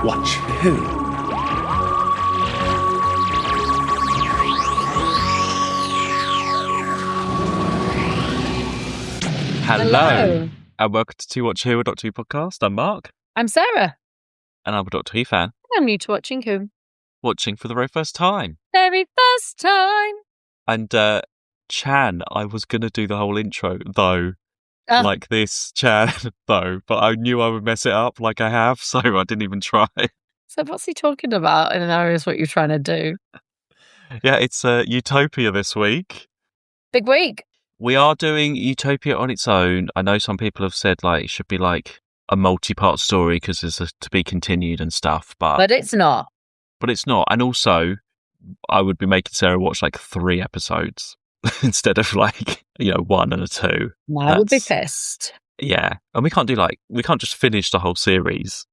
Watch who? Hello. And welcome to Watch Who, a Doctor Who podcast. I'm Mark. I'm Sarah. And I'm a Doctor Who fan. I'm new to watching Who. Watching for the very first time. Very first time. And Chan, I was going to do the whole intro, though. Like this, Chan, though. But I knew I would mess it up like I have, so I didn't even try. So what's he talking about in an area is what you're trying to do? Yeah, it's Utopia this week. Big week. We are doing Utopia on its own. I know some people have said like it should be like a multi-part story because there's a to be continued and stuff, but it's not. But it's not. And also, I would be making Sarah watch like 3 episodes instead of like, 1 and a 2. I would be pissed. Yeah. And we can't just finish the whole series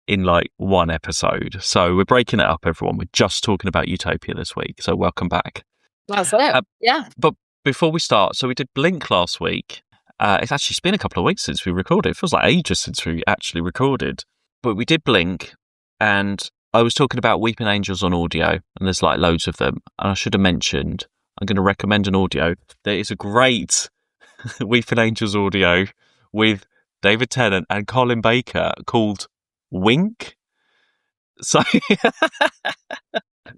in like 1 episode. So we're breaking it up, everyone. We're just talking about Utopia this week. So welcome back. That's it. Yeah. But before we start, so we did Blink last week. It's been a couple of weeks since we recorded. It feels like ages since we actually recorded. But we did Blink, and I was talking about Weeping Angels on audio, and there's like loads of them. And I should have mentioned, I'm going to recommend an audio. There is a great Weeping Angels audio with David Tennant and Colin Baker called Wink. So,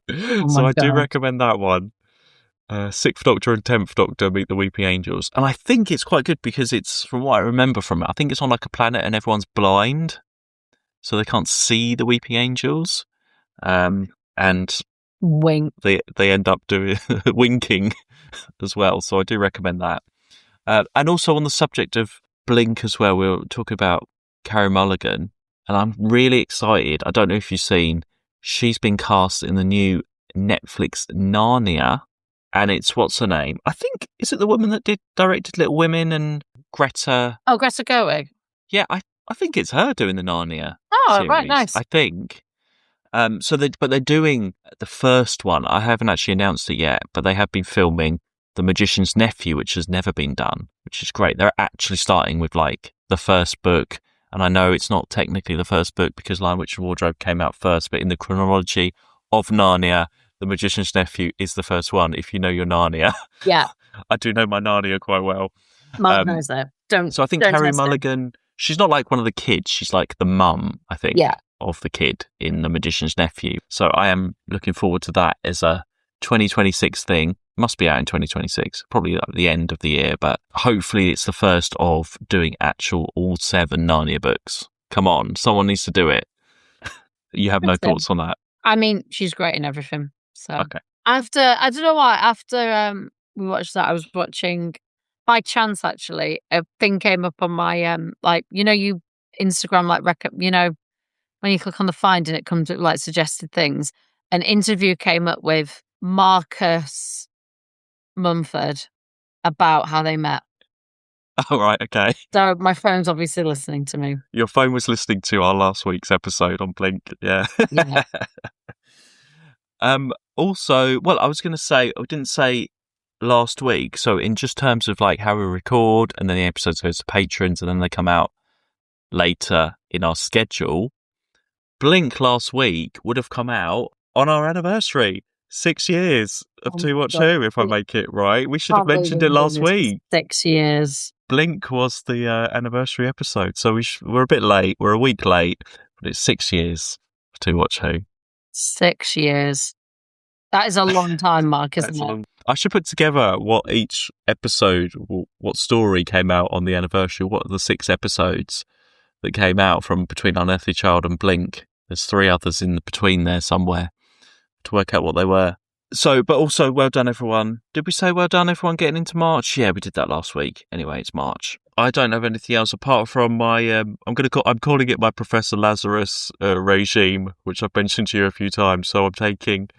I do recommend that one. 6th Doctor and 10th Doctor meet the Weeping Angels. And I think it's quite good because it's, from what I remember from it, I think it's on like a planet and everyone's blind, so they can't see the Weeping Angels. And Wink. They end up doing winking as well. So I do recommend that. And also on the subject of Blink as well, we'll talk about Carey Mulligan. And I'm really excited. I don't know if you've seen, she's been cast in the new Netflix Narnia. And it's, what's her name? I think, is it the woman that directed Little Women and Greta? Oh, Greta Gerwig. Yeah, I think it's her doing the Narnia series, right, nice. I think. But they're doing the first one. I haven't actually announced it yet, but they have been filming The Magician's Nephew, which has never been done, which is great. They're actually starting with like the first book. And I know it's not technically the first book because Lion, Witch and Wardrobe came out first, but in the chronology of Narnia, The Magician's Nephew is the first one, if you know your Narnia. Yeah. I do know my Narnia quite well. Mark knows that. So I think Carey Mulligan, she's not like one of the kids. She's like the mum, I think, of the kid in The Magician's Nephew. So I am looking forward to that as a 2026 thing. Must be out in 2026, probably at the end of the year, but hopefully it's the first of doing actual all 7 Narnia books. Come on, someone needs to do it. You have no thoughts on that? I mean, she's great in everything. So okay. I don't know why, after we watched that, I was watching, by chance actually, a thing came up on my you Instagram, like when you click on the find and it comes with like suggested things. An interview came up with Marcus Mumford about how they met. Oh, right, okay. So my phone's obviously listening to me. Your phone was listening to our last week's episode on Blink, yeah. Also, well, I was going to say, I didn't say last week, so in just terms of like how we record, and then the episodes goes to patrons, and then they come out later in our schedule, Blink last week would have come out on our anniversary. 6 years of To Watch Who, if I make it right. We should have mentioned it last week. 6 years. Blink was the anniversary episode, so we're a bit late. We're a week late, but it's 6 years of To Watch Who. 6 years. That is a long time, Mark, isn't it? I should put together what each episode, what story came out on the anniversary. What are the 6 episodes that came out from between Unearthly Child and Blink? There's 3 others in between there somewhere to work out what they were. So, but also, well done, everyone. Did we say well done, everyone, getting into March? Yeah, we did that last week. Anyway, it's March. I don't have anything else apart from my, I'm calling it my Professor Lazarus regime, which I've mentioned to you a few times. So I'm taking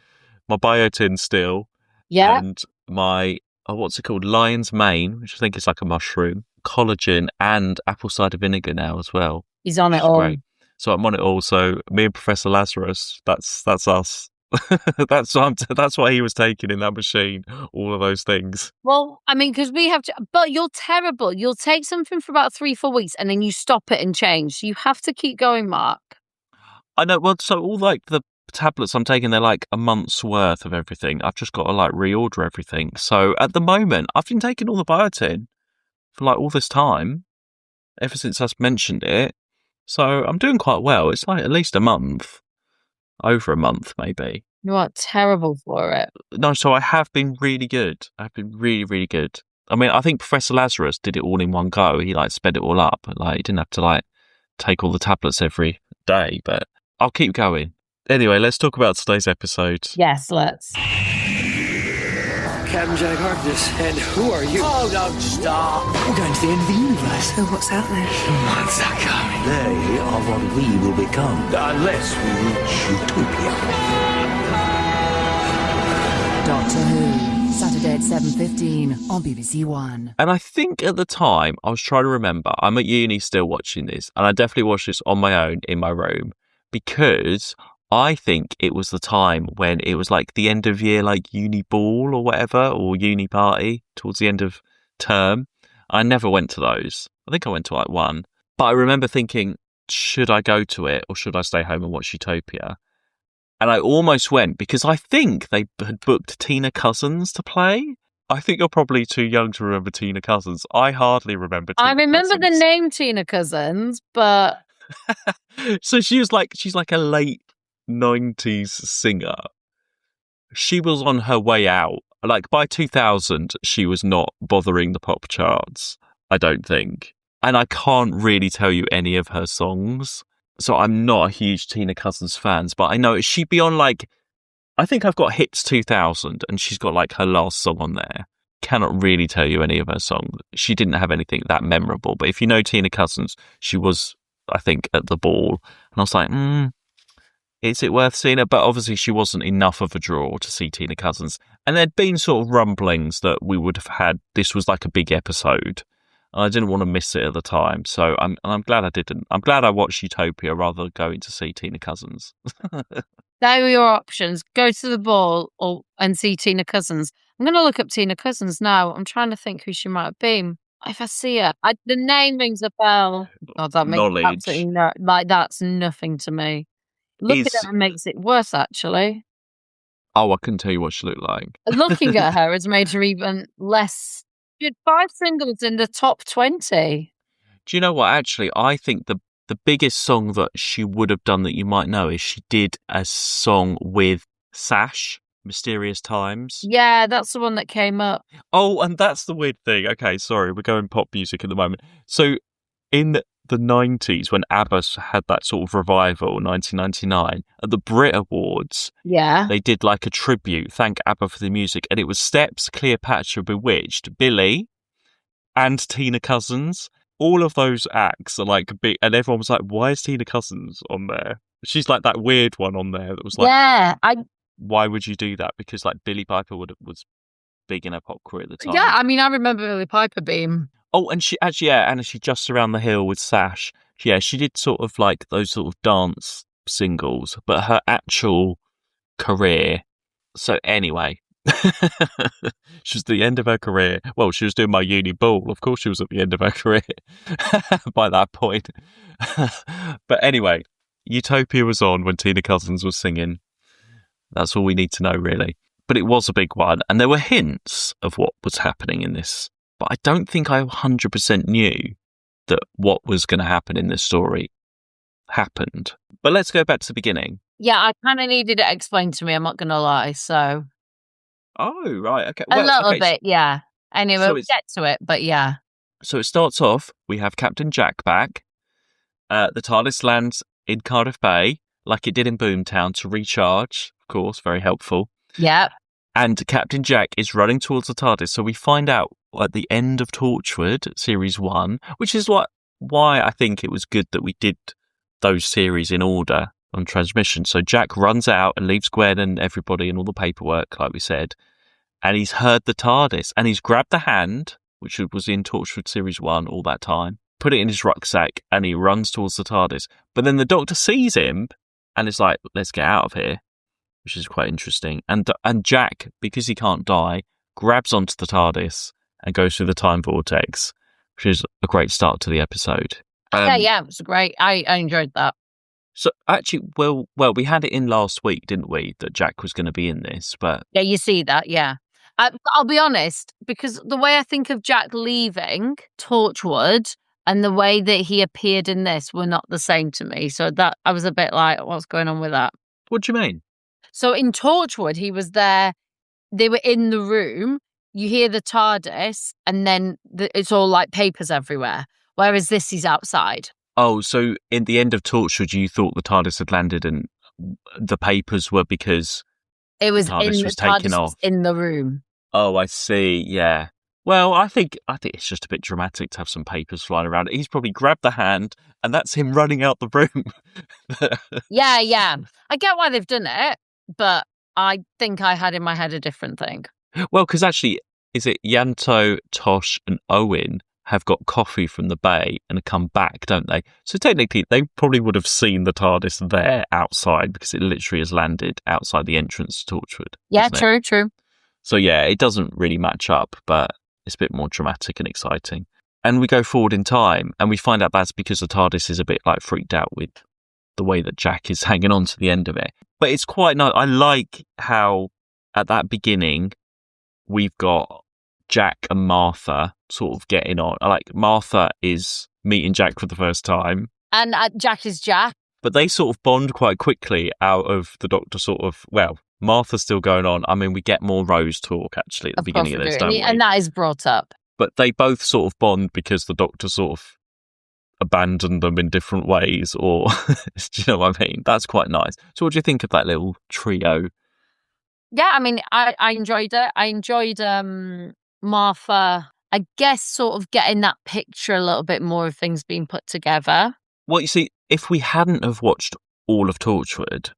my biotin still. Yeah. And my, what's it called? Lion's mane, which I think is like a mushroom, collagen, and apple cider vinegar now as well. He's on it all. Great. So I'm on it all. So me and Professor Lazarus, that's us. that's what he was taking in that machine, all of those things. Well, I mean, because we have to, but you're terrible. You'll take something for about 3-4 weeks and then you stop it and change. So you have to keep going, Mark. I know. Well, so all like the tablets I'm taking, they're like a month's worth of everything. I've just got to like reorder everything. So at the moment, I've been taking all the biotin for like all this time, ever since I mentioned it. So I'm doing quite well. It's like at least a month, over a month maybe. You are terrible for it. No, so I have been really good. I've been really, really good. I mean, I think Professor Lazarus did it all in one go. He like sped it all up. Like he didn't have to like take all the tablets every day, but I'll keep going. Anyway, let's talk about today's episode. Yes, let's. Captain Jack Harkness, and who are you? Oh, don't stop. We're going to the end of the universe. So what's out there? Months are coming. They are what we will become. Unless we reach Utopia. Doctor Who, Saturday at 7:15 on BBC One. And I think at the time, I was trying to remember, I'm at uni still watching this, and I definitely watched this on my own in my room, because I think it was the time when it was like the end of year, like uni ball or whatever, or uni party towards the end of term. I never went to those. I think I went to like one. But I remember thinking, should I go to it or should I stay home and watch Utopia? And I almost went because I think they had booked Tina Cousins to play. I think you're probably too young to remember Tina Cousins. I hardly remember Tina I remember Cousins. the name Tina Cousins, but... So she's like a late 90s singer. She was on her way out. Like by 2000, she was not bothering the pop charts, I don't think. And I can't really tell you any of her songs. So I'm not a huge Tina Cousins fan, but I know she'd be on like, I think I've got Hits 2000 and she's got like her last song on there. Cannot really tell you any of her songs. She didn't have anything that memorable. But if you know Tina Cousins, she was, I think, at the ball. And I was like, is it worth seeing her? But obviously she wasn't enough of a draw to see Tina Cousins. And there'd been sort of rumblings that we would have had, this was like a big episode. I didn't want to miss it at the time. So I'm glad I didn't. I'm glad I watched Utopia rather than going to see Tina Cousins. There are your options. Go to the ball and see Tina Cousins. I'm going to look up Tina Cousins now. I'm trying to think who she might have been. If I see her, the name rings a bell. Oh, that makes Knowledge. absolutely that's nothing to me. Looking at her makes it worse, actually. Oh, I couldn't tell you what she looked like. Looking at her has made her even less. She had 5 singles in the top 20. Do you know what? Actually, I think the biggest song that she would have done that you might know is she did a song with Sash, Mysterious Times. Yeah, that's the one that came up. Oh, and that's the weird thing. Okay, sorry, we're going pop music at the moment. So in the 90s, when ABBA had that sort of revival, 1999, at the Brit Awards, they did like a tribute, thank ABBA for the music, and it was Steps, Cleopatra, Bewitched, Billy, and Tina Cousins. All of those acts are like big, and everyone was like, why is Tina Cousins on there? She's like that weird one on there that was like, why would you do that? Because like Billie Piper was big in her pop career at the time. Yeah, I mean, I remember Billie Piper being... Oh, and she actually, and she Just Around the Hill with Sash. Yeah, she did sort of like those sort of dance singles, but her actual career. So anyway, she was at the end of her career. Well, she was doing my uni ball. Of course, she was at the end of her career by that point. But anyway, Utopia was on when Tina Cousins was singing. That's all we need to know, really. But it was a big one, and there were hints of what was happening in this. But I don't think I 100% knew that what was going to happen in this story happened. But let's go back to the beginning. Yeah, I kind of needed it explained to me, I'm not going to lie, so... Oh, right, okay. A little bit, yeah. Anyway, so we'll get to it, but yeah. So it starts off, we have Captain Jack back. The TARDIS lands in Cardiff Bay, like it did in Boomtown, to recharge. Of course, very helpful. Yep. And Captain Jack is running towards the TARDIS, so we find out at the end of Torchwood, Series 1, which is why I think it was good that we did those series in order on transmission. So Jack runs out and leaves Gwen and everybody and all the paperwork, like we said, and he's heard the TARDIS, and he's grabbed the hand, which was in Torchwood Series 1 all that time, put it in his rucksack, and he runs towards the TARDIS. But then the Doctor sees him and is like, let's get out of here, which is quite interesting. And Jack, because he can't die, grabs onto the TARDIS and goes through the time vortex, which is a great start to the episode. Yeah, it was great. I enjoyed that. So actually, well, we had it in last week, didn't we? That Jack was going to be in this, but Yeah, you see that, yeah. I'll be honest, because the way I think of Jack leaving Torchwood and the way that he appeared in this were not the same to me. So that I was a bit like, what's going on with that? what do you mean? So in Torchwood, he was there. They were in the room. You hear the TARDIS, and then it's all like papers everywhere. Whereas this is outside. Oh, so in the end of Torchwood, you thought the TARDIS had landed and the papers were because It was the TARDIS in was the taken TARDIS off. was in the room. Oh, I see. Yeah. Well, I think it's just a bit dramatic to have some papers flying around. He's probably grabbed the hand, and that's him running out the room. Yeah. I get why they've done it, but I think I had in my head a different thing. Well, because actually, is it Yanto, Tosh, and Owen have got coffee from the bay and come back, don't they? So technically, they probably would have seen the TARDIS there outside because it literally has landed outside the entrance to Torchwood. Yeah, hasn't it? true. So yeah, it doesn't really match up, but it's a bit more dramatic and exciting. And we go forward in time, and we find out that's because the TARDIS is a bit like freaked out with the way that Jack is hanging on to the end of it. But it's quite nice. I like how at that beginning we've got Jack and Martha sort of getting on. Like Martha is meeting Jack for the first time. And Jack is Jack. But they sort of bond quite quickly out of the Doctor sort of, well, Martha's still going on. I mean, we get more Rose talk actually at the beginning of this, don't we? And that is brought up. But they both sort of bond because the Doctor sort of abandoned them in different ways, or do you know what I mean? That's quite nice. So what do you think of that little trio? Yeah, I mean, I enjoyed it. I enjoyed Martha, I guess, sort of getting that picture a little bit more of things being put together. Well, you see, if we hadn't have watched all of Torchwood,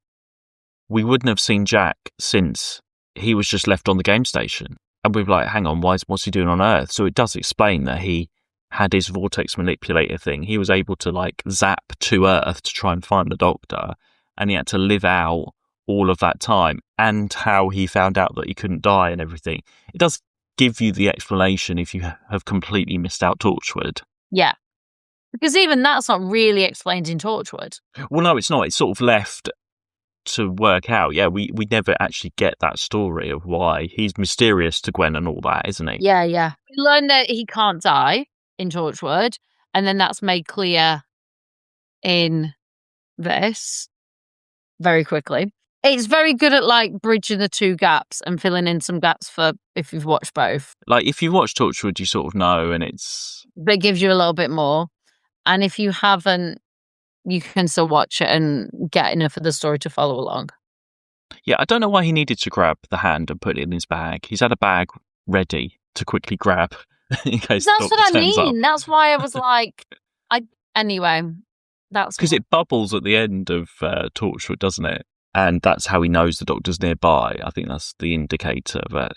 we wouldn't have seen Jack since he was just left on the game station. And we'd be like, hang on, what's he doing on Earth? So it does explain that he had his vortex manipulator thing. He was able to like zap to Earth to try and find the Doctor, and he had to live out all of that time, and how he found out that he couldn't die and everything. It does give you the explanation if you have completely missed out Torchwood. Yeah. Because even that's not really explained in Torchwood. Well, no, it's not. It's sort of left to work out. Yeah, we never actually get that story of why. He's mysterious to Gwen and all that, isn't he? Yeah. We learn that he can't die in Torchwood, and then that's made clear in this very quickly. It's very good at like bridging the two gaps and filling in some gaps for if you've watched both. Like if you watch Torchwood, you sort of know, and But it gives you a little bit more. And if you haven't, you can still watch it and get enough of the story to follow along. Yeah, I don't know why he needed to grab the hand and put it in his bag. He's had a bag ready to quickly grab in case the That's Doctor what I turns up. mean. That's why I was like, anyway, that's Because it bubbles at the end of Torchwood, doesn't it? And that's how he knows the Doctor's nearby. I think that's the indicator. But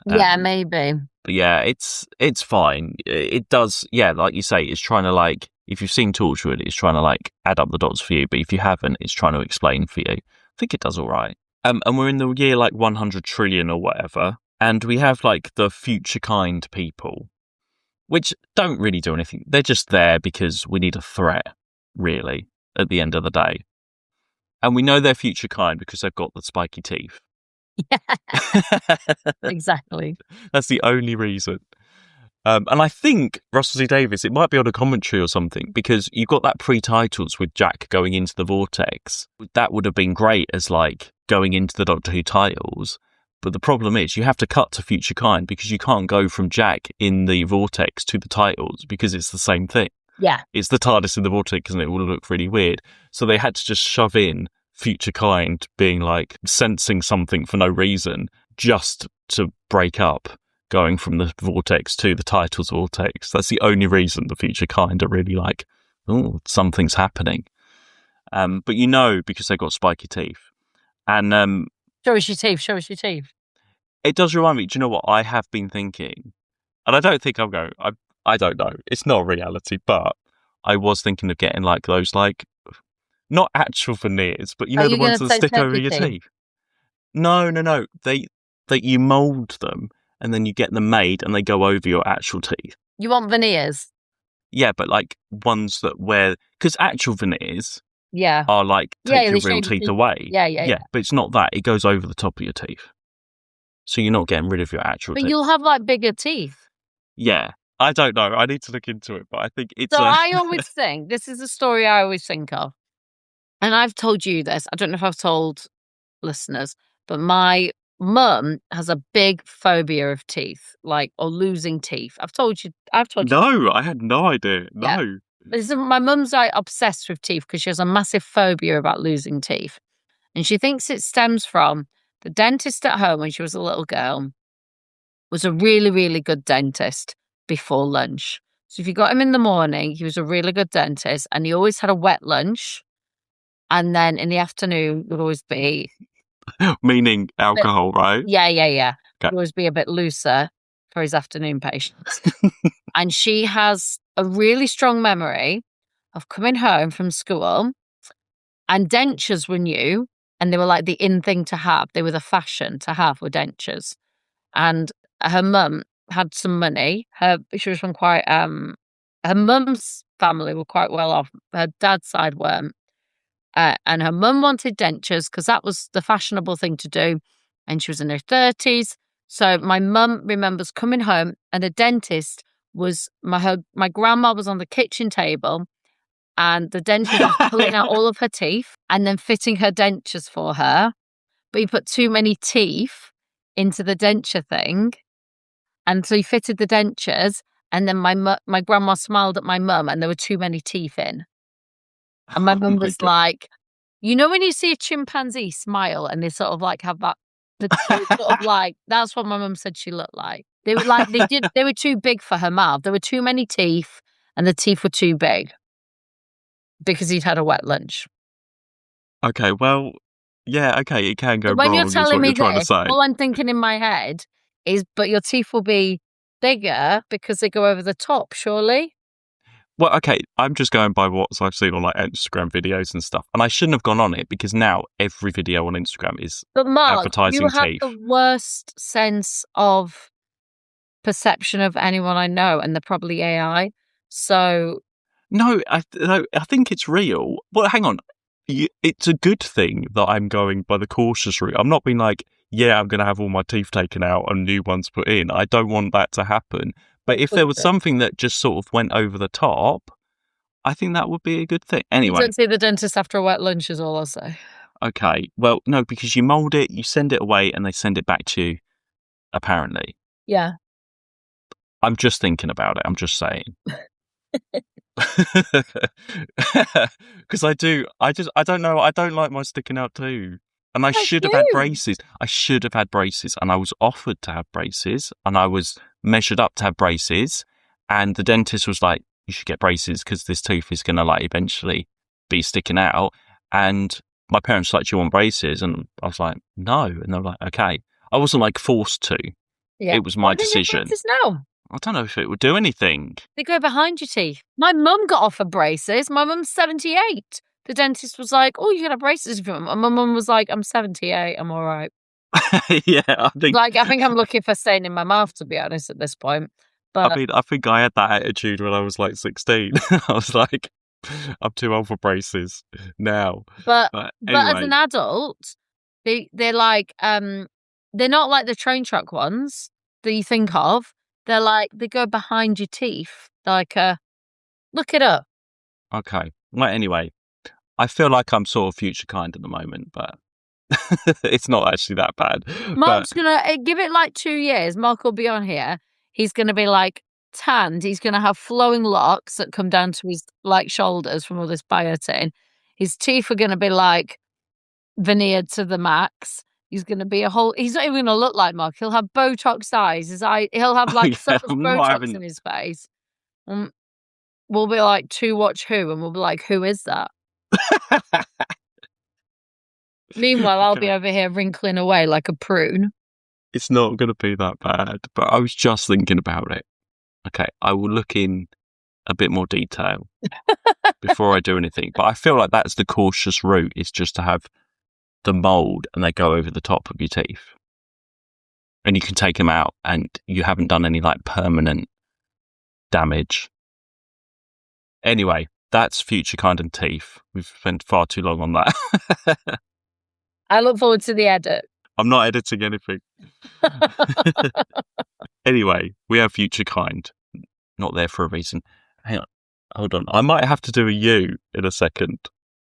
yeah, maybe. But yeah, it's fine. It does, yeah, like you say, it's trying to like, if you've seen Torchwood, it's trying to like add up the dots for you. But if you haven't, it's trying to explain for you. I think it does all right. And we're in the year like 100 trillion or whatever. And we have like the future kind people, which don't really do anything. They're just there because we need a threat, really, at the end of the day. And we know they're future kind because they've got the spiky teeth. Yeah, exactly. That's the only reason. And I think, Russell T Davies, it might be on a commentary or something, because you've got that pre-titles with Jack going into the vortex. That would have been great as like going into the Doctor Who titles. But the problem is you have to cut to future kind because you can't go from Jack in the vortex to the titles because it's the same thing. Yeah. It's the TARDIS in the vortex and it will look really weird. So they had to just shove in future kind being like sensing something for no reason just to break up going from the vortex to the titles vortex. That's the only reason the future kind are really like, oh, something's happening. But you know, because they've got spiky teeth. And Show us your teeth. it does remind me, do you know what I have been thinking? And I don't think I'm going, I don't know. It's not reality, but I was thinking of getting like those, like, not actual veneers, but you know, the ones that stick over your teeth. No. You mould them and then you get them made and they go over your actual teeth. You want veneers? Yeah, but like ones that wear, because actual veneers, Yeah. are like Yeah, take they your real shave your teeth teeth. away. Yeah. But it's not that. It goes over the top of your teeth. So you're not getting rid of your actual But teeth. you'll have like bigger teeth. Yeah. I don't know. I need to look into it, but I think it's So I always think, this is a story I always think of. And I've told you this. I don't know if I've told listeners, but my mum has a big phobia of teeth, like, or losing teeth. I've told you. No, I had no idea. Yeah. No. My mum's like obsessed with teeth because she has a massive phobia about losing teeth. And she thinks it stems from the dentist at home when she was a little girl was a really, really good dentist before lunch. So if you got him in the morning, he was a really good dentist and he always had a wet lunch. And then in the afternoon would always be Meaning alcohol, right? Yeah. Okay. Would always be a bit looser for his afternoon patients. And she has a really strong memory of coming home from school and dentures were new and they were like the in thing to have. They were the fashion to have were dentures. And her mum had some money. She was from quite her mum's family were quite well off. Her dad's side weren't. And her mum wanted dentures because that was the fashionable thing to do. And she was in her 30s. So my mum remembers coming home and the dentist was my grandma was on the kitchen table and the dentist was pulling out all of her teeth and then fitting her dentures for her. But he put too many teeth into the denture thing. And so he fitted the dentures and then my grandma smiled at my mum and there were too many teeth in. And my mum was like, you know when you see a chimpanzee smile and they sort of like have that, sort of like, that's what my mum said she looked like. They were like, they were too big for her mouth. There were too many teeth and the teeth were too big because he'd had a wet lunch. Okay, well, yeah, okay, it can go But when wrong, you're is telling what me you're trying to this, say. all I'm thinking in my head is, but your teeth will be bigger because they go over the top, surely? Well, okay, I'm just going by what I've seen on like Instagram videos and stuff. And I shouldn't have gone on it because now every video on Instagram is But Mark, advertising you have teeth. the worst sense of perception of anyone I know, and they're probably AI. So No, I think it's real. Well, hang on. It's a good thing that I'm going by the cautious route. I'm not being like, yeah, I'm going to have all my teeth taken out and new ones put in. I don't want that to happen. But if there was something that just sort of went over the top, I think that would be a good thing. Anyway. don't see the dentist after a wet lunch is all I'll say. Okay. Well, no, because you mould it, you send it away, and they send it back to you, apparently. Yeah. I'm just thinking about it. I'm just saying. Because I don't know. I don't like my sticking out too. And I should have had braces. I should have had braces. And I was offered to have braces. And I was measured up to have braces. And the dentist was like, you should get braces because this tooth is going to like eventually be sticking out. And my parents were like, do you want braces? And I was like, no. And they were like, okay. I wasn't like forced to. Yeah. It was my decision. No. I don't know if it would do anything. They go behind your teeth. My mum got offered braces. My mum's 78. The dentist was like, oh, you can have braces if you want. And my mum was like, I'm 78. I'm all right. Yeah, I think I'm looking for staying in my mouth, to be honest, at this point. But I mean, I think I had that attitude when I was like 16. I was like, I'm too old for braces now. But anyway. as an adult, they're like, they're not like the train track ones that you think of. They're like, they go behind your teeth. Like, look it up. Okay. Well, anyway, I feel like I'm sort of future kind at the moment, but it's not actually that bad. Mark's gonna give it like 2 years. Mark will be on here. He's gonna be like tanned. He's gonna have flowing locks that come down to his like shoulders from all this biotin. His teeth are gonna be like veneered to the max. He's going to be he's not even going to look like Mark. He'll have Botox eyes. He'll have like so much Botox in his face. We'll be like, to watch who? And we'll be like, who is that? Meanwhile, I'll be over here wrinkling away like a prune. It's not going to be that bad, but I was just thinking about it. Okay, I will look in a bit more detail before I do anything. But I feel like that's the cautious route, is just to have the mold and they go over the top of your teeth and you can take them out and you haven't done any like permanent damage. Anyway, That's Future Kind and Teeth. We've spent far too long on that. I look forward to the edit. I'm not editing anything. Anyway, we have Future Kind. Not there for a reason. Hang on. Hold on. I might have to do a U in a second.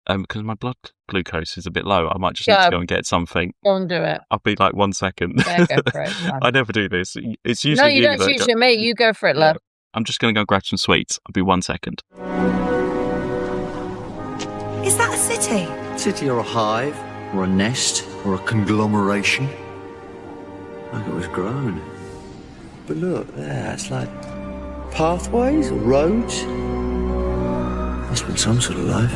Because my blood glucose is a bit low. I might just need to go and get something. Go and do it. I'll be like 1 second. Yeah, go for it. I never do this. It's usually No, you don't. It's usually me. You go for it, love. I'm just going to go grab some sweets. I'll be 1 second. Is that a city? City or a hive, or a nest, or a conglomeration. Like it was grown. But look, there, it's like pathways or roads. Must have been some sort of life.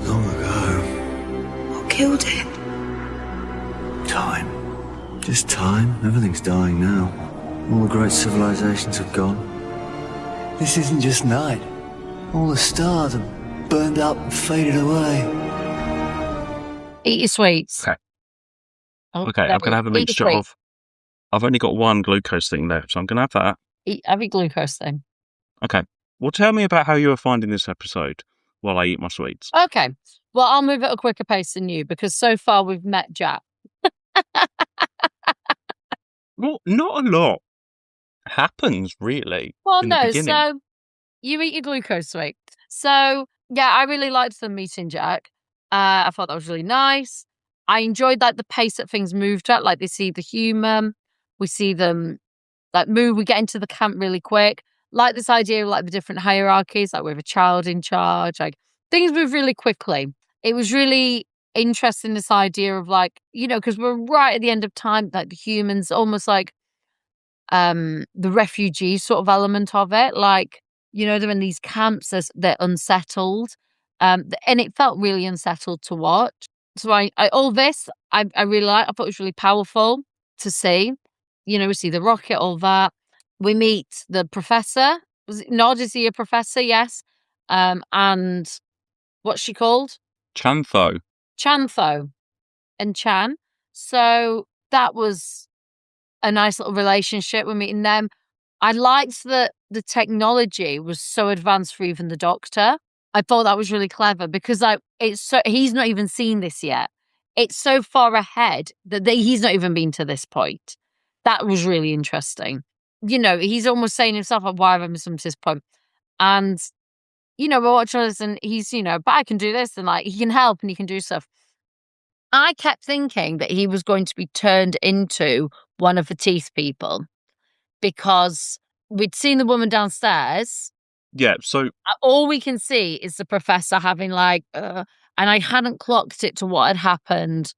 Long ago. What killed it? Time. Just time. Everything's dying now. All the great civilizations have gone. This isn't just night. All the stars have burned up and faded away. Eat your sweets. Okay. Oh, Okay, I'm going to have a eat your mixture sweets. of... I've only got 1 glucose thing left, so I'm going to have that. Have your glucose thing. Okay. Well, tell me about how you were finding this episode while I eat my sweets. Okay. Well, I'll move at a quicker pace than you because so far we've met Jack. Well, not a lot happens, really. Well, in the no. beginning. So you eat your glucose sweet. So, yeah, I really liked them meeting Jack. I thought that was really nice. I enjoyed like the pace that things moved at. Like they see the human, we see them like move. We get into the camp really quick. Like this idea of like the different hierarchies, like we have a child in charge. Like things move really quickly. It was really interesting, this idea of like, you know, because we're right at the end of time, like the humans, almost like the refugee sort of element of it. Like, you know, they're in these camps, they're unsettled. And it felt really unsettled to watch. So I really like. I thought it was really powerful to see. You know, we see the rocket, all that. We meet the professor. Was it Nod? Is he a professor? Yes. And what's she called? Chantho. Chantho and Chan. So that was a nice little relationship. We're meeting them. I liked that the technology was so advanced for even the Doctor. I thought that was really clever because he's not even seen this yet. It's so far ahead that he's not even been to this point. That was really interesting. You know, he's almost saying himself, why have I missed him to this point? And, you know, we're watching this and he's, you know, but I can do this and like he can help and he can do stuff. I kept thinking that he was going to be turned into one of the teeth people because we'd seen the woman downstairs. Yeah, so... all we can see is the professor having like, and I hadn't clocked it to what had happened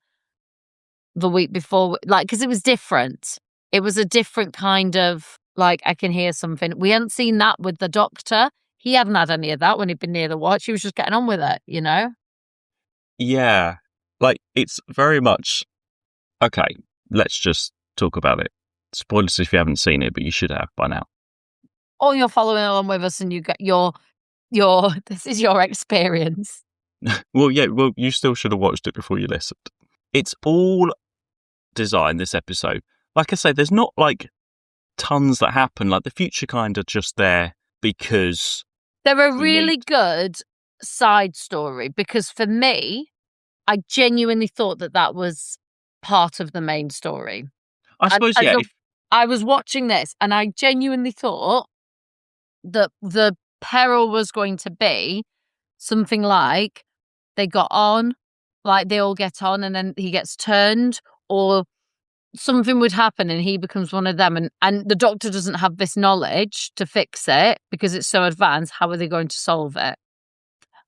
the week before, like, because it was different. It was a different kind of, like, I can hear something. We hadn't seen that with the Doctor. He hadn't had any of that when he'd been near the watch. He was just getting on with it, you know? Yeah. Like, it's very much... Okay, let's just talk about it. Spoilers if you haven't seen it, but you should have by now. Or you're following along with us and you get your this is your experience. Well, yeah, you still should have watched it before you listened. It's all designed, this episode. Like I say, there's not like tons that happen. Like the Future Kind are just there because they're a really good side story because for me, I genuinely thought that was part of the main story. I suppose, yeah. I was watching this and I genuinely thought that the peril was going to be something like they got on, like they all get on and then he gets turned, or something would happen and he becomes one of them and the Doctor doesn't have this knowledge to fix it because it's so advanced. How are they going to solve it?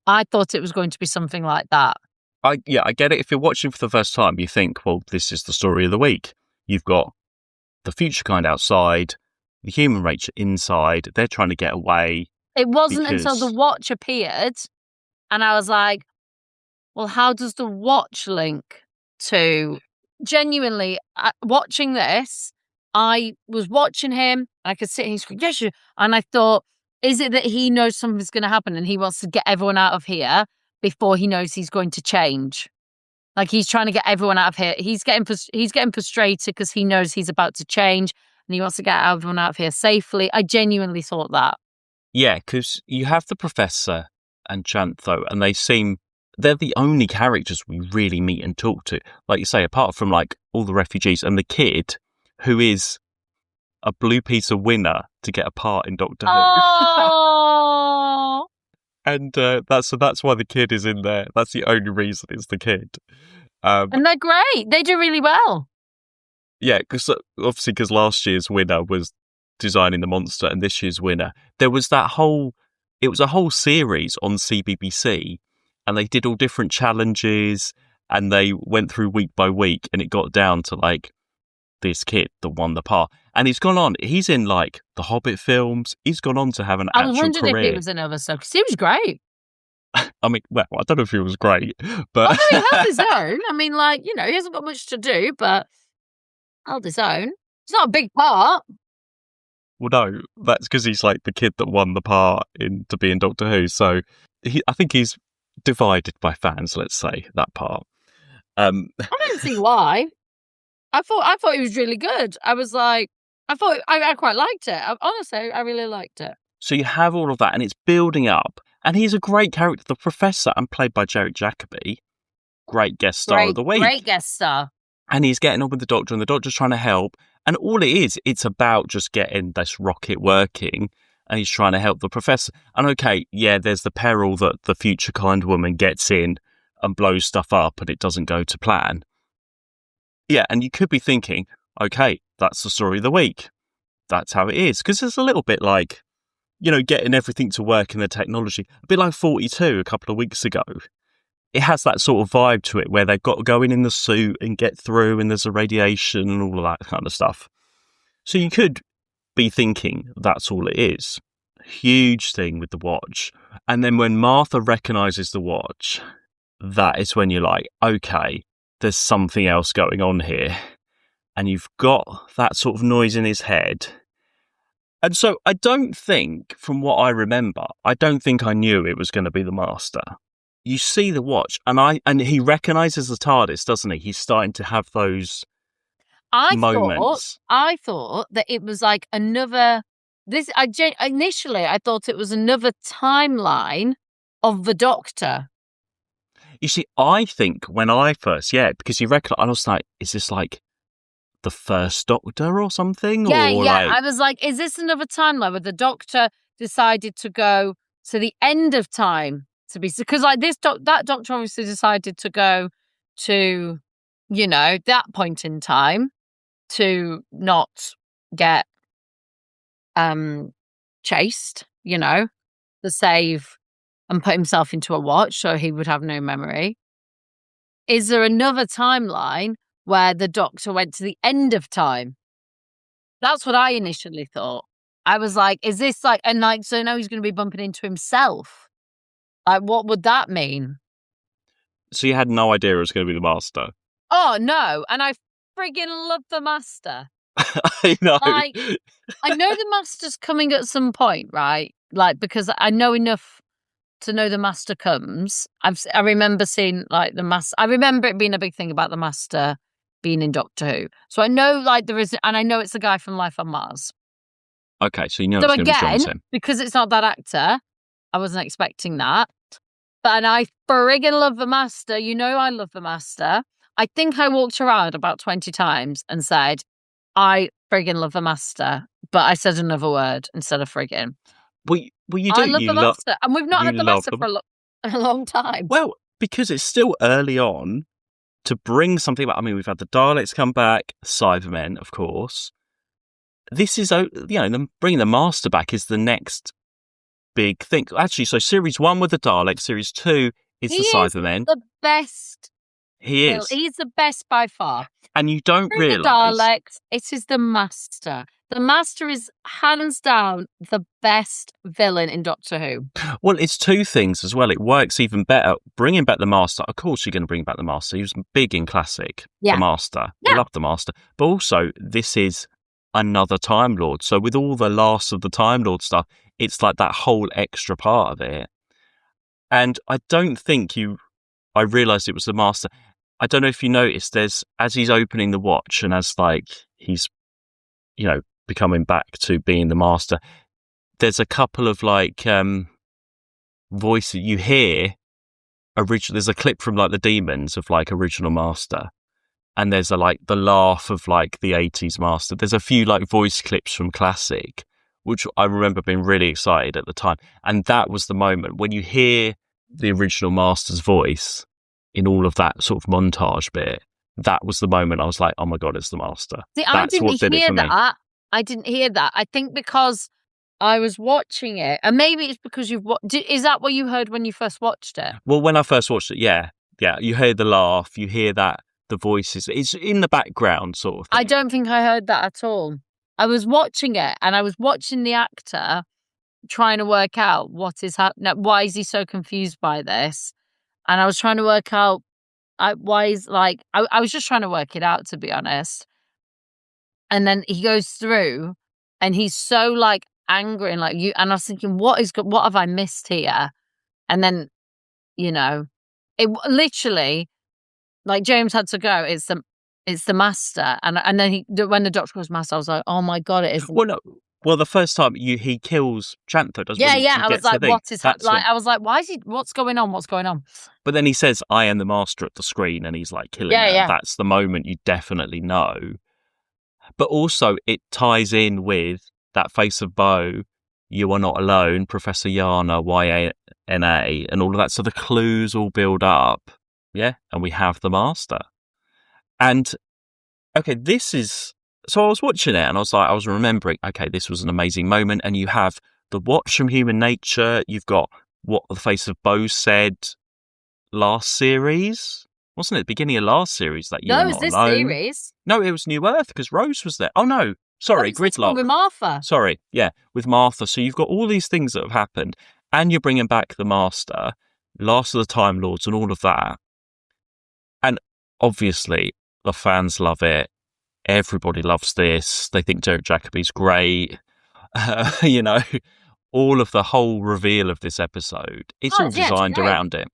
I thought it was going to be something like that. I get it. If you're watching for the first time, you think, well, this is the story of the week. You've got the Future Kind outside, the human race inside. They're trying to get away. It wasn't until the watch appeared and I was like, well, how does the watch link to... Genuinely, watching this, I was watching him and I could sit here and scream, yes, and I thought, is it that he knows something's going to happen and he wants to get everyone out of here before he knows he's going to change? Like he's trying to get everyone out of here. He's getting frustrated because he knows he's about to change and he wants to get everyone out of here safely. I genuinely thought that. Yeah, because you have the Professor and Chantho, and they're the only characters we really meet and talk to. Like you say, apart from like all the refugees and the kid, who is a blue piece of winner to get a part in Doctor Who. Oh, And that's why the kid is in there. That's the only reason it's the kid. and they're great. They do really well. Yeah, because obviously, because last year's winner was designing the monster, and this year's winner, there was it was a whole series on CBBC, and they did all different challenges, and they went through week by week, and it got down to like this kid that won the part, and he's in like the Hobbit films. He's gone on to have an I was actual wondering career. if he was in other stuff because he was great. I mean, well, I don't know if he was great, but Although he held his own. I mean, like, you know, he hasn't got much to do, but held his own. It's not a big part. well, no, that's because he's like the kid that won the part to be in Doctor Who. So I think he's divided by fans. Let's say that part. I don't see why. I thought he was really good. I was like, I quite liked it. Honestly, I really liked it. So you have all of that, and it's building up. And he's a great character, the Professor, and played by Jarek Jacobi. Great guest star of the week. Great guest star. And he's getting on with the Doctor, and the Doctor's trying to help. And all it is, it's about just getting this rocket working, and he's trying to help the Professor. And okay, yeah, there's the peril that the future kind woman gets in and blows stuff up, and it doesn't go to plan. Yeah, and you could be thinking, okay, that's the story of the week. That's how it is. Because it's a little bit like, you know, getting everything to work in the technology. A bit like 42 a couple of weeks ago. It has that sort of vibe to it where they've got to go in the suit and get through, and there's a radiation and all of that kind of stuff. So you could be thinking that's all it is. Huge thing with the watch. And then when Martha recognises the watch, that is when you're like, okay, there's something else going on here. And you've got that sort of noise in his head. And so I don't think, from what I remember, I don't think I knew it was going to be the Master. You see the watch, and he recognises the TARDIS, doesn't he? He's starting to have those moments. I thought that it was like another. Initially, I thought it was another timeline of the Doctor. You see, I think when I first, because you recognise, I was like, is this like the first Doctor or something? Yeah. Like... I was like, is this another timeline where the Doctor decided to go to the end of time to be, because like that Doctor obviously decided to go to, you know, that point in time to not get chased, you know, to save and put himself into a watch so he would have no memory. Is there another timeline where the Doctor went to the end of time? That's what I initially thought. I was like, is this like, and like, so now he's going to be bumping into himself. Like, what would that mean? So you had no idea it was going to be the Master? Oh, no. And I friggin' love the Master. I know. Like, I know the Master's coming at some point, right? Like, because I know enough to know the Master comes. I remember seeing, like, the Master. I remember it being a big thing about the Master being in Doctor Who. So I know, like, there is, and I know it's a guy from Life on Mars. Okay, so you know so it's going to be again, Johnson. Because it's not that actor, I wasn't expecting that. But and I friggin' love the Master. You know I love the Master. I think I walked around about 20 times and said, I friggin' love the Master. But I said another word instead of friggin'. Well, you do. I love the Master. And we've not had the Master them. for a long time. Well, because it's still early on to bring something back. I mean, we've had the Daleks come back, Cybermen, of course. This is, you know, them bringing the Master back is the next big thing. Actually, so series 1 with the Daleks, series 2 is the Cybermen. The best. He is. He's the best by far. And you don't realise. The Daleks, it is the Master. The Master is hands down the best villain in Doctor Who. Well, it's two things as well. It works even better. Bringing back the Master. Of course, you're going to bring back the Master. He was big in classic. Yeah. The Master. Yeah. I love the Master. But also, this is another Time Lord. So with all the Last of the Time Lord stuff, it's like that whole extra part of it. And I don't think I realised it was the Master. I don't know if you noticed, there's, as he's opening the watch and as like he's, you know, becoming back to being the Master, there's a couple of like voices you hear. There's a clip from like the Demons of like original Master, and there's a like the laugh of like the 80s Master. There's a few like voice clips from Classic, which I remember being really excited at the time. And that was the moment when you hear the original Master's voice in all of that sort of montage bit. That was the moment I was like, oh my God, it's the Master. See, I That's what didn't did it hear for me. that. I didn't hear that. I think because I was watching it, and maybe it's because you've watched. Is that what you heard when you first watched it? Well, when I first watched it, yeah. You hear the laugh, you hear that the voices. It's in the background, sort of thing. I don't think I heard that at all. I was watching it, and I was watching the actor trying to work out what is happening. Why is he so confused by this? And I was trying to work out why is like I was just trying to work it out, to be honest. And then he goes through, and he's so like angry and like you. And I was thinking, what have I missed here? And then, it literally, like James had to go. It's the Master, and then when the doctor was Master, I was like, oh my God, it is. Well, no. Well, the first time he kills Chantho, doesn't he? Yeah. I was like, what is happening? Like, I was like, why is he? What's going on? What's going on? But then he says, "I am the Master" at the screen, and he's like killing her. Yeah. That's the moment you definitely know. But also, it ties in with that face of Bo. You are not alone, Professor Yana, YANA, and all of that. So the clues all build up, yeah. And we have the Master. And okay, this is. So I was watching it, and I was remembering. Okay, this was an amazing moment, and you have the watch from Human Nature. You've got what the face of Bo said last series. Wasn't it the beginning of last series that you were No, not it was this alone? series. No, it was New Earth because Rose was there. Oh no, sorry, Gridlock. With Martha. Sorry, yeah, with Martha. So you've got all these things that have happened, and you're bringing back the Master, Last of the Time Lords, and all of that. And obviously, the fans love it. Everybody loves this. They think Derek Jacobi's great. All of the whole reveal of this episode. It's all designed around it.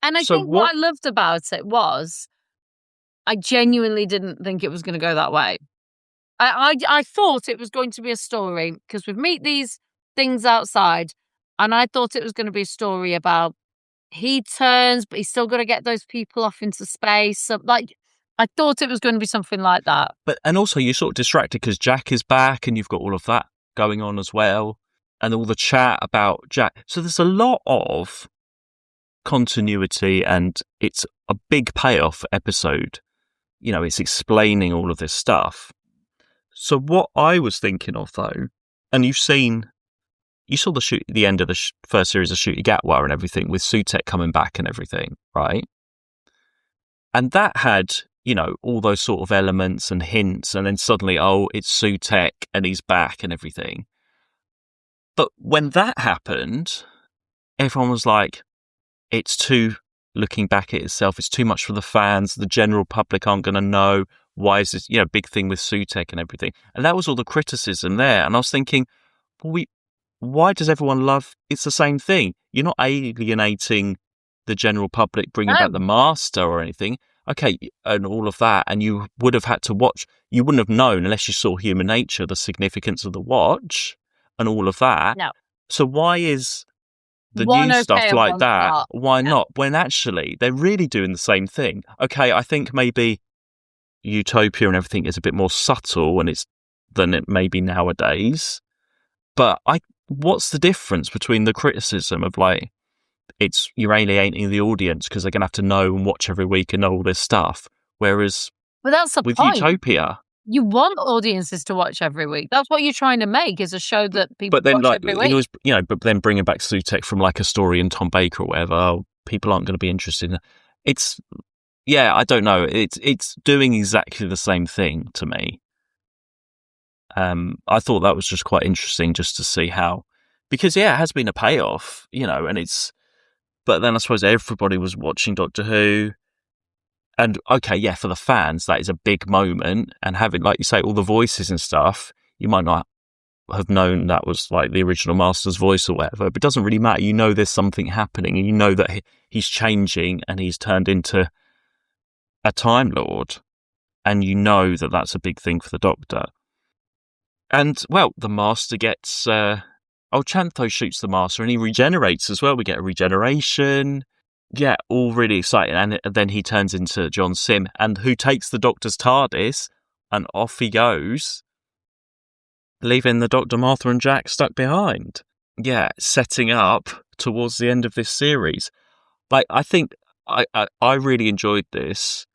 And I think what I loved about it was I genuinely didn't think it was going to go that way. I thought it was going to be a story because we meet these things outside, and I thought it was going to be a story about he turns, but he's still got to get those people off into space. So, I thought it was going to be something like that. And also you're sort of distracted because Jack is back, and you've got all of that going on as well, and all the chat about Jack. So there's a lot of continuity, and it's a big payoff episode. It's explaining all of this stuff. So what I was thinking of, though, and you saw the end of the first series of Shooty Gatwa and everything with Sutek coming back and everything, right? And that had, all those sort of elements and hints, and then suddenly, oh, it's Sutek and he's back and everything. But when that happened, everyone was like, it's looking back at itself, it's too much for the fans, the general public aren't going to know. Why is this, big thing with Sutek and everything? And that was all the criticism there. And I was thinking, well, why does everyone love? It's the same thing. You're not alienating the general public, bringing back the Master or anything. Okay, and all of that. And you would have had to watch. You wouldn't have known unless you saw Human Nature, the significance of the watch and all of that. No. So why is the new stuff like that? Why not? When actually they're really doing the same thing. Okay, I think maybe Utopia and everything is a bit more subtle than it may be nowadays. But what's the difference between the criticism of like you're alienating the audience because they're going to have to know and watch every week and know all this stuff, whereas that's the with point. Utopia, you want audiences to watch every week. That's what you're trying to make, is a show that people watch every week. It was, but then bringing back Sutek from like a story in Tom Baker or whatever, people aren't going to be interested in it. It's. Yeah, I don't know. It's doing exactly the same thing to me. I thought that was just quite interesting just to see how, because it has been a payoff, and but then I suppose everybody was watching Doctor Who, and okay, for the fans that is a big moment, and having, like you say, all the voices and stuff, you might not have known that was like the original Master's voice or whatever, but it doesn't really matter. There's something happening, and that he's changing and he's turned into a Time Lord, and that that's a big thing for the Doctor. And well, the Master gets Chantho shoots the master and he regenerates as well. We get a regeneration. Yeah, all really exciting. And then he turns into John Sim, and who takes the Doctor's TARDIS, and off he goes, leaving the Doctor, Martha and Jack stuck behind. Yeah, setting up towards the end of this series. Like, I think I really enjoyed this.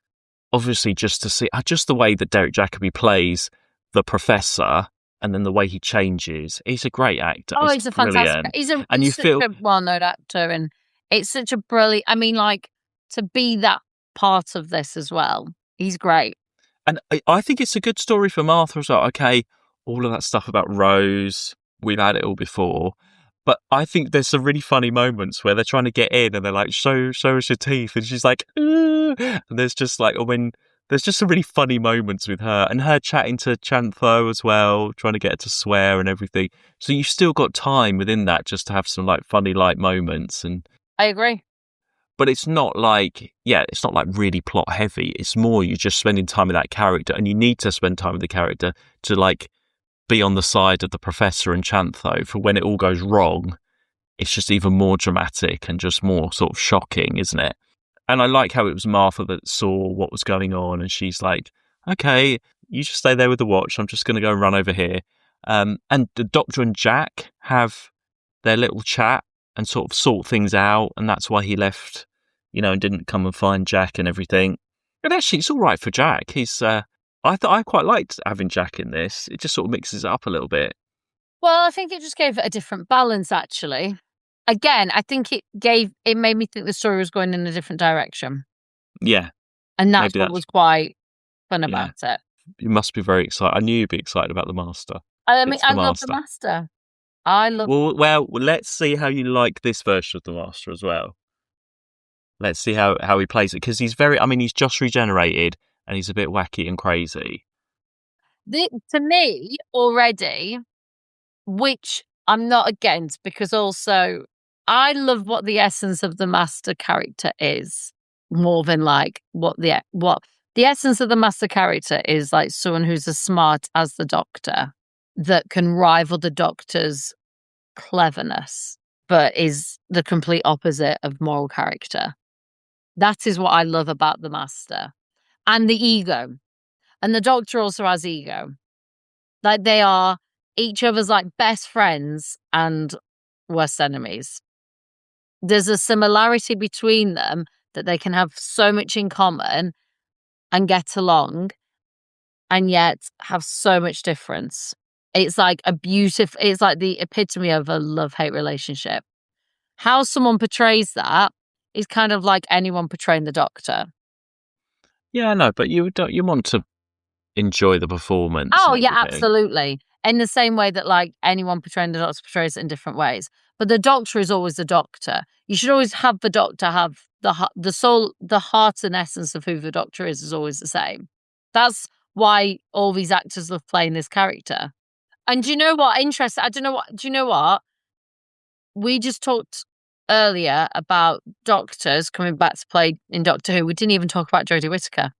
Obviously, just to see just the way that Derek Jacobi plays the Professor, and then the way he changes. He's a great actor. Oh, he's a brilliant. fantastic. And He's such a well-known actor, and it's such a brilliant. I mean, like, to be that part of this as well. He's great. And I think it's a good story for Martha as well. Okay, all of that stuff about Rose, we've had it all before. But I think there's some really funny moments where they're trying to get in and they're like, show us your teeth. And she's like, and there's just like, there's just some really funny moments with her and her chatting to Chantho as well, trying to get her to swear and everything. So you've still got time within that just to have some like funny light moments. And I agree. But it's not like really plot heavy. It's more you're just spending time with that character, and you need to spend time with the character to like be on the side of the Professor and Chantho for when it all goes wrong. It's just even more dramatic and just more sort of shocking, isn't it? And I like how it was Martha that saw what was going on, and she's like, okay, you just stay there with the watch. I'm just going to go and run over here. And the Doctor and Jack have their little chat and sort of sort things out, and that's why he left, and didn't come and find Jack and everything. And actually, it's all right for Jack. He's, I quite liked having Jack in this. It just sort of mixes it up a little bit. Well, I think it just gave it a different balance, actually. Again, I think it made me think the story was going in a different direction. Yeah. And that's what was quite fun about it. You must be very excited. I knew you'd be excited about the Master. I mean, I love the Master. Well, let's see how you like this version of the Master as well. Let's see how he plays it, because he's just regenerated and he's a bit wacky and crazy. To me, already, which I'm not against, because also I love what the essence of the Master character is, more than like what the essence of the Master character is, like someone who's as smart as the Doctor, that can rival the Doctor's cleverness, but is the complete opposite of moral character. That is what I love about the Master. And the ego. And the Doctor also has ego. Like, they are each other's like best friends and worst enemies. There's a similarity between them that they can have so much in common and get along, and yet have so much difference. It's like it's like the epitome of a love-hate relationship. How someone portrays that is kind of like anyone portraying the Doctor. Yeah, no, but you want to enjoy the performance. Oh, yeah, absolutely. In the same way that like anyone portraying the Doctor portrays it in different ways. But the Doctor is always the Doctor. You should always have the Doctor have the soul, the heart and essence of who the Doctor is always the same. That's why all these actors love playing this character. And do you know what? Interesting. Do you know what? We just talked earlier about Doctors coming back to play in Doctor Who. We didn't even talk about Jodie Whittaker.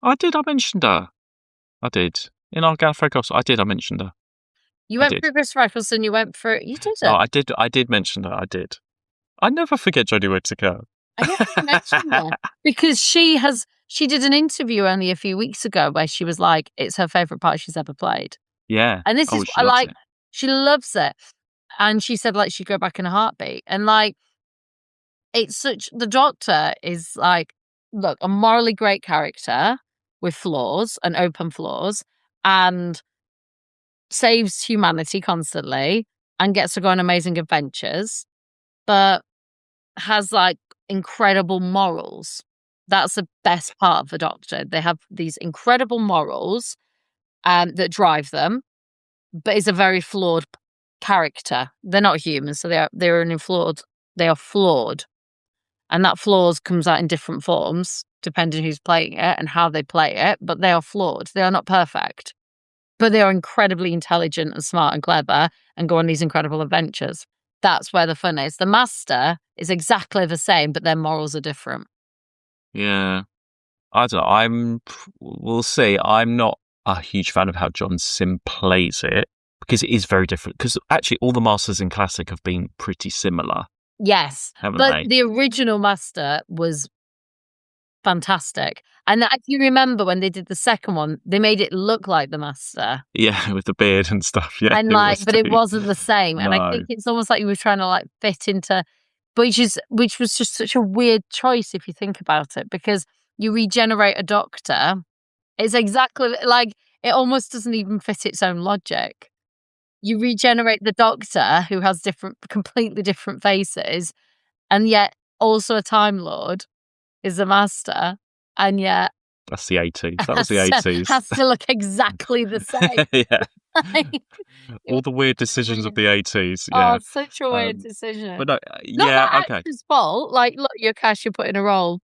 I mentioned her. I did. In our Gareth Eccleston, I mentioned her. You went for Christopher Eccleston, you did it. Oh, I did mention her, I did. I never forget Jodie Whittaker. I never mentioned her. Because she did an interview only a few weeks ago where she was like, it's her favourite part she's ever played. Yeah. And this is I like it. She loves it. And she said like she'd go back in a heartbeat. And like, the Doctor is like, look, a morally great character with flaws and open flaws, and saves humanity constantly and gets to go on amazing adventures, but has like incredible morals. That's the best part of the Doctor. They have these incredible morals that drive them, but is a very flawed character. They're not human, so they are flawed. And that flaws comes out in different forms, depending who's playing it and how they play it, but they are flawed. They are not perfect. But they are incredibly intelligent and smart and clever and go on these incredible adventures. That's where the fun is. The Master is exactly the same, but their morals are different. Yeah. I don't know. We'll see. I'm not a huge fan of how John Sim plays it, because it is very different. Because actually, all the masters in Classic have been pretty similar, Yes, haven't but they? the original master was fantastic. And if you remember when they did the second one, they made it look like the master. Yeah, with the beard and stuff. Yeah, And but it wasn't the same. And I No. think it's almost like you were trying to like fit into, which was just such a weird choice if you think about it, because you regenerate a doctor. It's exactly like it almost doesn't even fit its own logic. You regenerate the doctor who has completely different faces, and yet also a Time Lord is a master, and yet That's the 80s. That was the 80s. has to look exactly the same. Yeah. Like, All the weird decisions of the 80s. oh, Yeah. such a weird decision. But no, Not yeah, that okay. actor's fault. Like, look, you're Cash, you put in a role.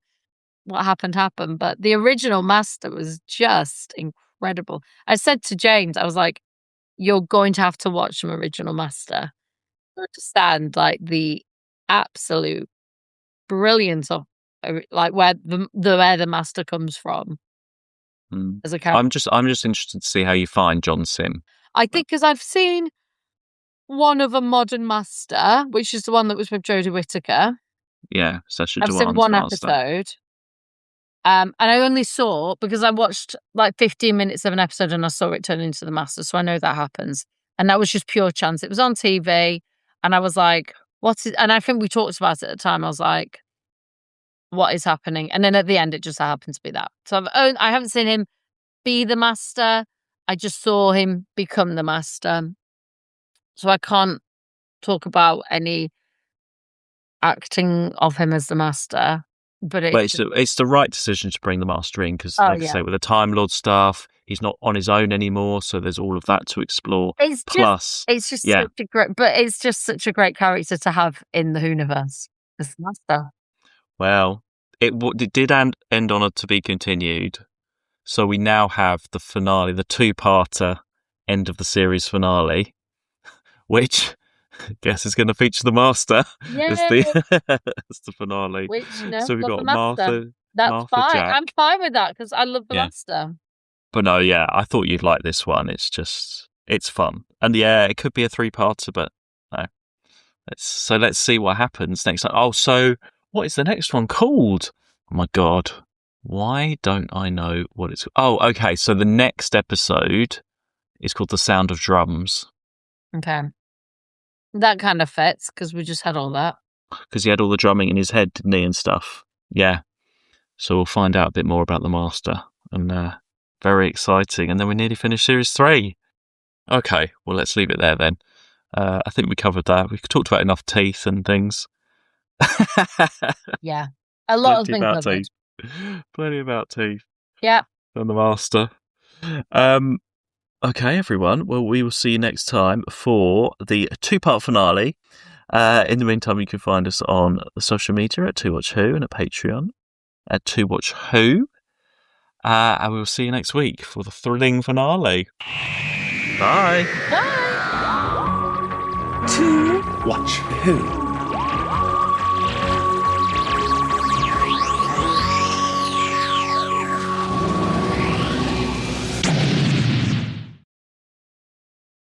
What happened. But the original master was just incredible. I said to James, I was like, you're going to have to watch some original master to understand like the absolute brilliance of like where the master comes from as a character. I'm just interested to see how you find John Sim. I think because I've seen one of a modern master, which is the one that was with Jodie Whittaker. Yeah, Sacha I've seen Dhawan's one master. episode. And I only saw because I watched like 15 minutes of an episode and I saw it turn into the master. So I know that happens. And that was just pure chance. It was on TV and I was like, and I think we talked about it at the time. I was like, what is happening? And then at the end, it just happened to be that. So I haven't seen him be the master. I just saw him become the master. So I can't talk about any acting of him as the master. But it's the right decision to bring the master in because, like I say, with the Time Lord stuff, he's not on his own anymore, so there's all of that to explore. It's just such a great, but it's just such a great character to have in the Whoniverse as the master. Well, it did end on a to be continued, so we now have the finale, the two-parter end of the series finale, which I guess is going to feature the master as the finale. Which, so we've got Martha. That's Martha, fine. Jack. I'm fine with that because I love the master. But no, yeah, I thought you'd like this one. It's fun. And yeah, it could be a three-parter, but no. Let's see what happens next time. Oh, so what is the next one called? Oh my God. Why don't I know what it's... Oh, okay. So the next episode is called The Sound of Drums. Okay. That kind of fits because we just had all that. Because he had all the drumming in his head, didn't he, and stuff. Yeah. So we'll find out a bit more about the master. And very exciting. And then we nearly finished Series 3. Okay, well, let's leave it there then. I think we covered that. We talked about enough teeth and things. Yeah. A lot of things about covered. teeth. Plenty about teeth. Yeah. And the master. Okay, everyone. Well, we will see you next time for the two-part finale. In the meantime, you can find us on social media at 2WatchWho and at Patreon at 2WatchWho. And we will see you next week for the thrilling finale. Bye. Bye. 2 Watch Who.